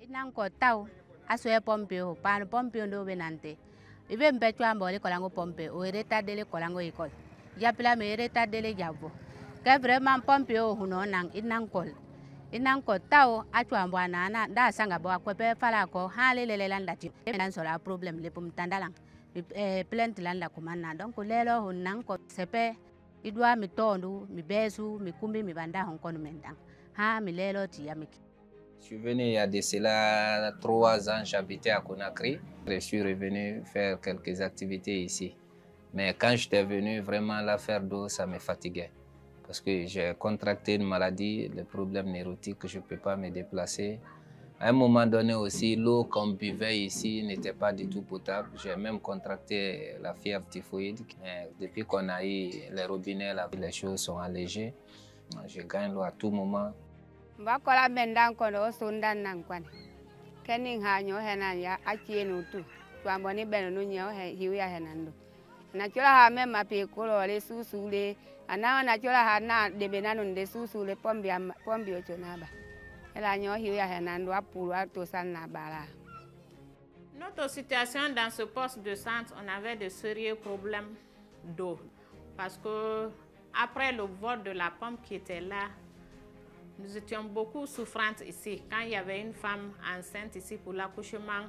Inanko tau aswe pompe ho pan pompe ndo benante. Ibe mbetu ambole kolango pompe o ereta dele kolango ikol. Ya pila me ereta dele jabo. Ke vraiment pompe ho huno nang inankol. Inanko tau atu ambwana na da sanga bo akwepe fala ko hale lele landa ti. Nan sola problem le pum tandalang. Plant landa kumana donc lelo hunan ko sepe idwa mi tondu mi besu mi kumbi mi banda hon kono mendang. Ha mi lelo ti yamiki. Je suis venu il y a de cela 3 ans, j'habitais à Conakry. Je suis revenu faire quelques activités ici. Mais quand j'étais venu, vraiment l'affaire d'eau, ça me fatiguait. Parce que j'ai contracté une maladie, le problème néphrotique, que je ne peux pas me déplacer. À un moment donné aussi, l'eau qu'on buvait ici n'était pas du tout potable. J'ai même contracté la fièvre typhoïde. Mais depuis qu'on a eu les robinets, là, les choses sont allégées. Je gagne l'eau à tout moment. Bakola bendang kono sundan nang kwan. Kening hanyo henan ya achienu tu. Twamboni beno nunyo hiwi ya henando. Nachola ha mema pe kolo le susule. Ana nachola ha na de benano de susule pombi ochonaba. Ela nyo hiwi ya henando apuru ato sana bala. Notre situation dans ce poste de santé, on avait de sérieux problèmes d'eau. Parce que après le vol de la pompe qui était là, nous étions beaucoup souffrantes ici. Quand il y avait une femme enceinte ici pour l'accouchement,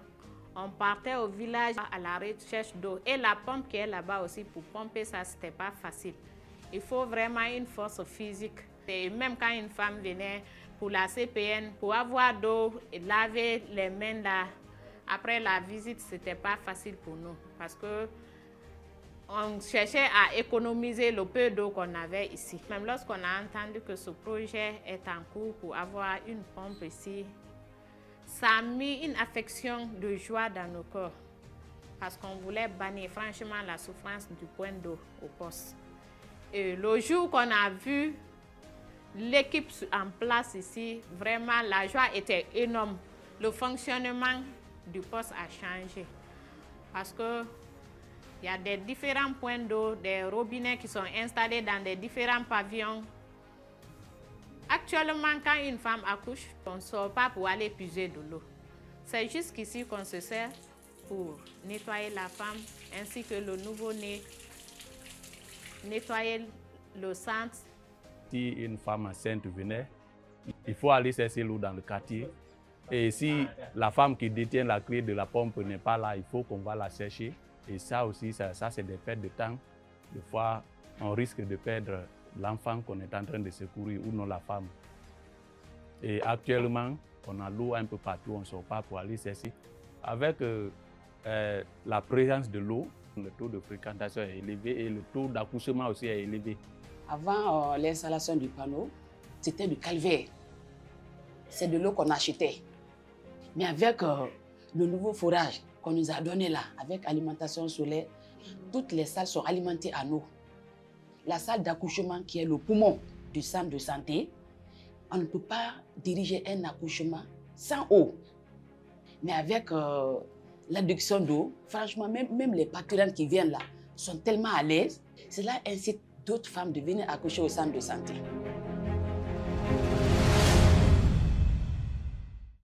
on partait au village à la recherche d'eau. Et la pompe qui est là-bas aussi, pour pomper ça, c'était pas facile. Il faut vraiment une force physique. Et même quand une femme venait pour la CPN, pour avoir d'eau et laver les mains là, après la visite, c'était pas facile pour nous. Parce que on cherchait à économiser le peu d'eau qu'on avait ici. Même lorsqu'on a entendu que ce projet est en cours pour avoir une pompe ici, ça a mis une affection de joie dans nos corps. Parce qu'on voulait bannir franchement la souffrance du point d'eau au poste. Et le jour qu'on a vu l'équipe en place ici, vraiment la joie était énorme. Le fonctionnement du poste a changé. Parce que il y a des différents points d'eau, des robinets qui sont installés dans des différents pavillons. Actuellement, quand une femme accouche, on ne sort pas pour aller puiser de l'eau. C'est jusqu'ici qu'on se sert pour nettoyer la femme ainsi que le nouveau-né, nettoyer le centre. Si une femme enceinte venait, il faut aller chercher l'eau dans le quartier. Et si la femme qui détient la clé de la pompe n'est pas là, il faut qu'on va la chercher. Et ça aussi, ça c'est des pertes de temps. Des fois, on risque de perdre l'enfant qu'on est en train de secourir ou non la femme. Et actuellement, on a l'eau un peu partout, on ne sort pas pour aller chercher. Avec la présence de l'eau, le taux de fréquentation est élevé et le taux d'accouchement aussi est élevé. Avant l'installation du panneau, c'était du calvaire. C'est de l'eau qu'on achetait. Mais avec le nouveau forage qu'on nous a donné là, avec alimentation solaire, toutes les salles sont alimentées en eau. La salle d'accouchement qui est le poumon du centre de santé, on ne peut pas diriger un accouchement sans eau. Mais avec l'adduction d'eau, franchement, même les parturientes qui viennent là sont tellement à l'aise. Cela incite d'autres femmes de venir accoucher au centre de santé.